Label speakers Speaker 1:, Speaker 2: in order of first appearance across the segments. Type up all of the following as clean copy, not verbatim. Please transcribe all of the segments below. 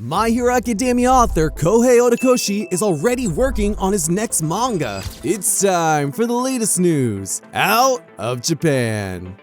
Speaker 1: My Hero Academia author Kohei Horikoshi is already working on his next manga. It's time for the latest news out of Japan.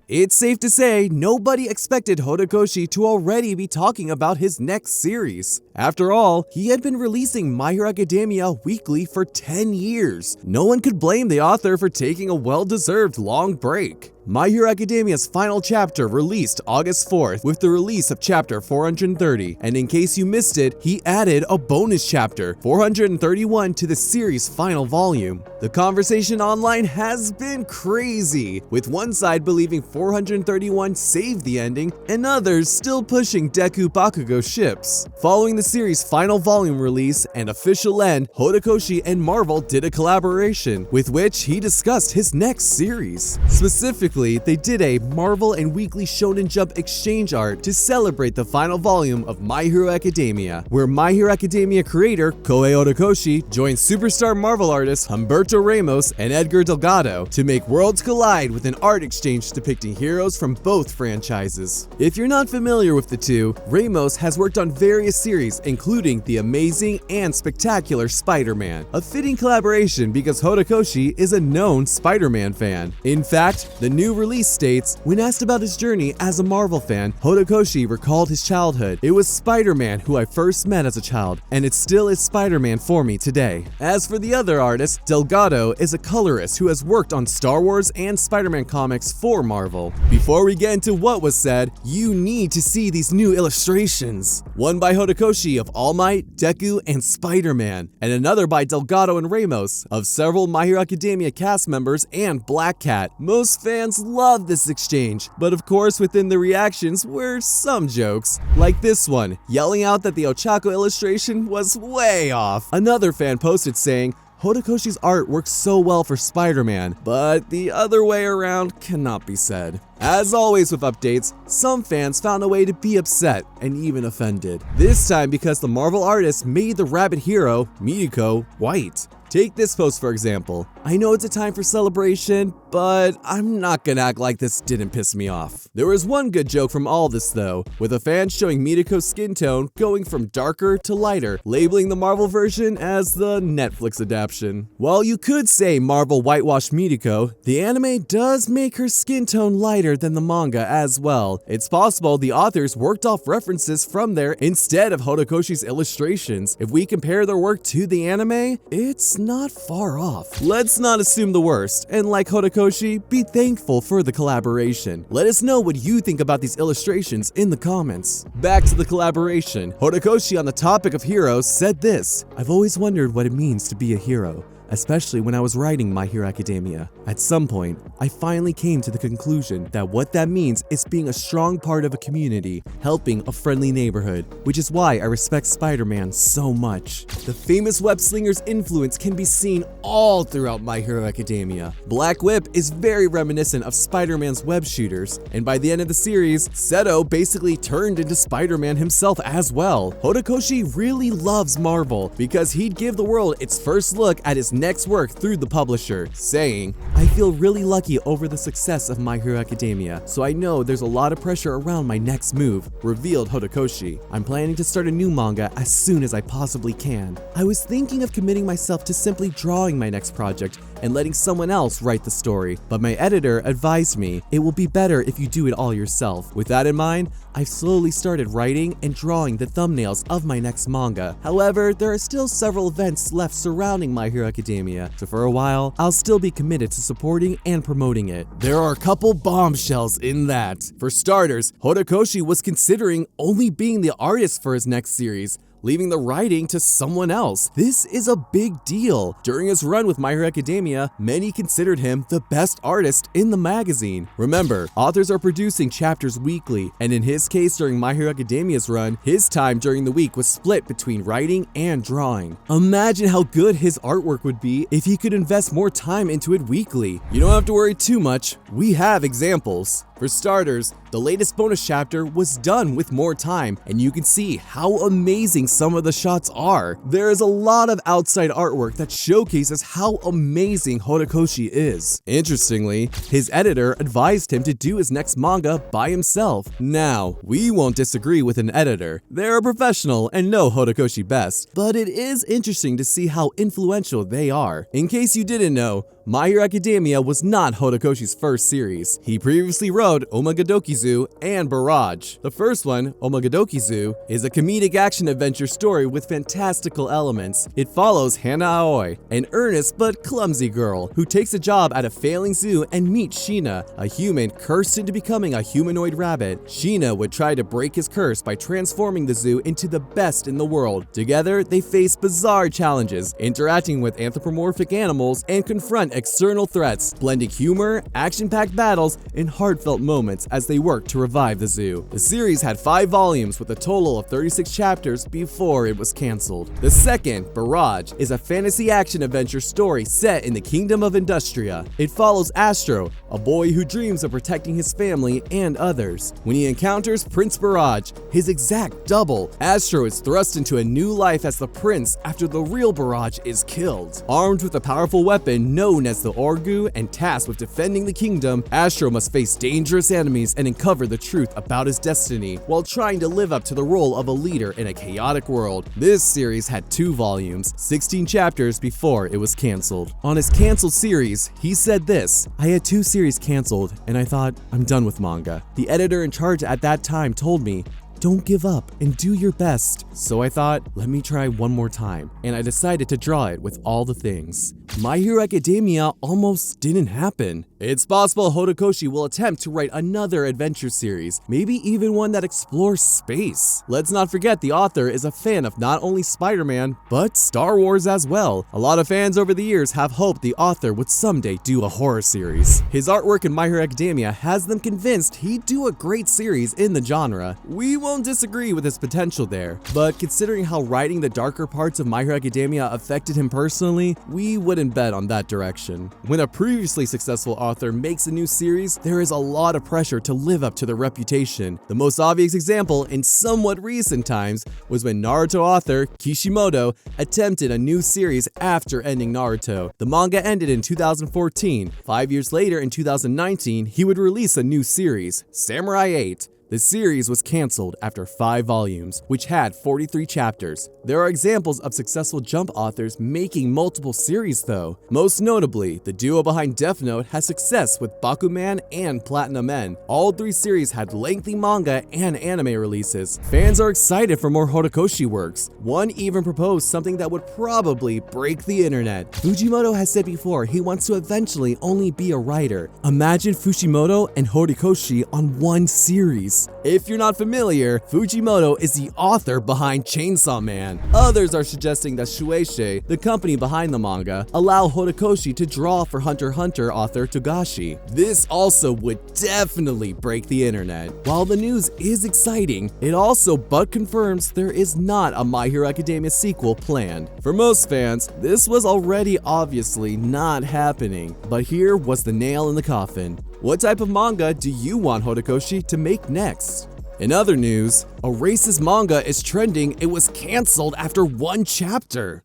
Speaker 1: It's safe to say nobody expected Horikoshi to already be talking about his next series. After all, he had been releasing My Hero Academia weekly for 10 years. No one could blame the author for taking a well-deserved long break. My Hero Academia's final chapter released August 4th with the release of chapter 430, and in case you missed it, he added a bonus chapter, 431, to the series' final volume. The conversation online has been crazy, with one side believing 431 saved the ending, and others still pushing Deku Bakugo ships. Following the series' final volume release and official end, Horikoshi and Marvel did a collaboration, with which he discussed his next series. Specifically, they did a Marvel and Weekly Shonen Jump exchange art to celebrate the final volume of My Hero Academia, where My Hero Academia creator Kohei Horikoshi joined superstar Marvel artists Humberto Ramos and Edgar Delgado to make worlds collide with an art exchange depicting heroes from both franchises. If you're not familiar with the two, Ramos has worked on various series including The Amazing and Spectacular Spider-Man, a fitting collaboration because Horikoshi is a known Spider-Man fan. In fact, the new release states, when asked about his journey as a Marvel fan, Horikoshi recalled his childhood. It was Spider-Man who I first met as a child, and it still is Spider-Man for me today. As for the other artist, Delgado is a colorist who has worked on Star Wars and Spider-Man comics for Marvel. Before we get into what was said, you need to see these new illustrations. One by Horikoshi of All Might, Deku, and Spider-Man, and another by Delgado and Ramos of several My Hero Academia cast members and Black Cat. Most fans love this exchange, but of course within the reactions were some jokes, like this one, yelling out that the Ochako illustration was way off. Another fan posted saying, Horikoshi's art works so well for Spider-Man, but the other way around cannot be said. As always with updates, some fans found a way to be upset and even offended. This time because the Marvel artist made the rabbit hero, Midako, white. Take this post for example. I know it's a time for celebration, but I'm not gonna act like this didn't piss me off. There was one good joke from all this though, with a fan showing Midako's skin tone going from darker to lighter, labeling the Marvel version as the Netflix adaptation. While you could say Marvel whitewashed Midako, the anime does make her skin tone lighter than the manga as well. It's possible the authors worked off references from there instead of Horikoshi's illustrations. If we compare their work to the anime, it's not far off. Let's not assume the worst, and like Horikoshi, be thankful for the collaboration. Let us know what you think about these illustrations in the comments. Back to the collaboration. Horikoshi on the topic of heroes said this, I've always wondered what it means to be a hero, especially when I was writing My Hero Academia. At some point, I finally came to the conclusion that what that means is being a strong part of a community, helping a friendly neighborhood, which is why I respect Spider-Man so much. The famous web slinger's influence can be seen all throughout My Hero Academia. Black Whip is very reminiscent of Spider-Man's web shooters, and by the end of the series, Seto basically turned into Spider-Man himself as well. Horikoshi really loves Marvel because he'd give the world its first look at his next work through the publisher, saying, I feel really lucky over the success of My Hero Academia, so I know there's a lot of pressure around my next move, revealed Horikoshi. I'm planning to start a new manga as soon as I possibly can. I was thinking of committing myself to simply drawing my next project and letting someone else write the story, but my editor advised me it will be better if you do it all yourself. With that in mind, I've slowly started writing and drawing the thumbnails of my next manga. However, there are still several events left surrounding My Hero Academia, so for a while, I'll still be committed to supporting and promoting it. There are a couple bombshells in that. For starters, Horikoshi was considering only being the artist for his next series, leaving the writing to someone else. This is a big deal. During his run with My Hero Academia, many considered him the best artist in the magazine. Remember, authors are producing chapters weekly, and in his case during My Hero Academia's run, his time during the week was split between writing and drawing. Imagine how good his artwork would be if he could invest more time into it weekly. You don't have to worry too much, we have examples. For starters, the latest bonus chapter was done with more time, and you can see how amazing some of the shots are. There is a lot of outside artwork that showcases how amazing Horikoshi is. Interestingly, his editor advised him to do his next manga by himself. Now, we won't disagree with an editor. They're a professional and know Horikoshi best, but it is interesting to see how influential they are. In case you didn't know, My Hero Academia was not Horikoshi's first series. He previously wrote Omagadokizu and Barrage. The first one, Omagadokizu, is a comedic action-adventure story with fantastical elements. It follows Hana Aoi, an earnest but clumsy girl who takes a job at a failing zoo and meets Sheena, a human cursed into becoming a humanoid rabbit. Sheena would try to break his curse by transforming the zoo into the best in the world. Together, they face bizarre challenges, interacting with anthropomorphic animals and confront external threats, blending humor, action-packed battles, and heartfelt moments as they work to revive the zoo. The series had 5 volumes with a total of 36 chapters before it was cancelled. The second, Barrage, is a fantasy action-adventure story set in the Kingdom of Industria. It follows Astro, a boy who dreams of protecting his family and others. When he encounters Prince Barrage, his exact double, Astro is thrust into a new life as the prince after the real Barrage is killed. Armed with a powerful weapon known as the Orgu and tasked with defending the kingdom, Astro must face dangerous enemies and uncover the truth about his destiny while trying to live up to the role of a leader in a chaotic world. This series had 2 volumes, 16 chapters before it was cancelled. On his cancelled series, he said this: "I had 2 series cancelled and I thought, I'm done with manga. The editor in charge at that time told me, don't give up and do your best. So I thought, let me try one more time, and I decided to draw it with all the things." My Hero Academia almost didn't happen. It's possible Horikoshi will attempt to write another adventure series, maybe even one that explores space. Let's not forget the author is a fan of not only Spider-Man, but Star Wars as well. A lot of fans over the years have hoped the author would someday do a horror series. His artwork in My Hero Academia has them convinced he'd do a great series in the genre. We won't disagree with his potential there, but considering how writing the darker parts of My Hero Academia affected him personally, we wouldn't bet on that direction. When a previously successful author makes a new series, there is a lot of pressure to live up to their reputation. The most obvious example in somewhat recent times was when Naruto author Kishimoto attempted a new series after ending Naruto. The manga ended in 2014. 5 years later, in 2019, he would release a new series, Samurai 8. The series was cancelled after 5 volumes, which had 43 chapters. There are examples of successful Jump authors making multiple series though. Most notably, the duo behind Death Note has success with Bakuman and Platinum Men. All 3 series had lengthy manga and anime releases. Fans are excited for more Horikoshi works. One even proposed something that would probably break the internet. Fujimoto has said before he wants to eventually only be a writer. Imagine Fujimoto and Horikoshi on one series. If you're not familiar, Fujimoto is the author behind Chainsaw Man. Others are suggesting that Shueisha, the company behind the manga, allow Horikoshi to draw for Hunter x Hunter author Togashi. This also would definitely break the internet. While the news is exciting, it also but confirms there is not a My Hero Academia sequel planned. For most fans, this was already obviously not happening, but here was the nail in the coffin. What type of manga do you want Horikoshi to make next? In other news, a racist manga is trending. It was cancelled after 1 chapter.